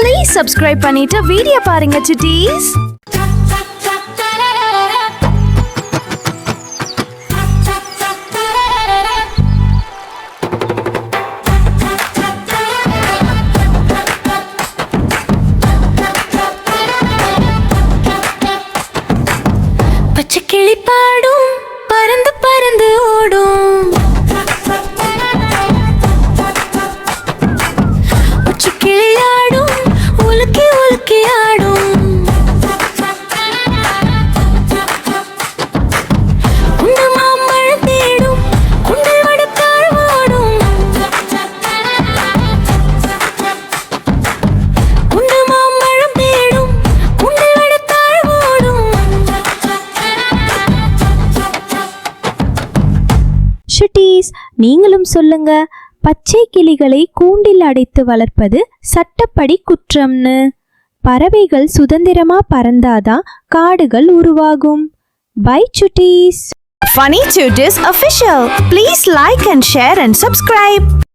Please subscribe பண்ணிட்டு video பாருங்க சுட்டீஸ். பச்சை கிளி பாடும் பறந்து பறந்து ஓடும் சுட்டீஸ், நீங்களும் சொல்லுங்க, பச்சை கிளிகளை கூண்டில் அடைத்து வளர்ப்பது சட்டப்படி குற்றம்னு. பறவைகள் சுதந்திரமா பறந்தாதான் காடுகள் உருவாகும். By Chutties. Funny Tutors Official. Please like and share and subscribe.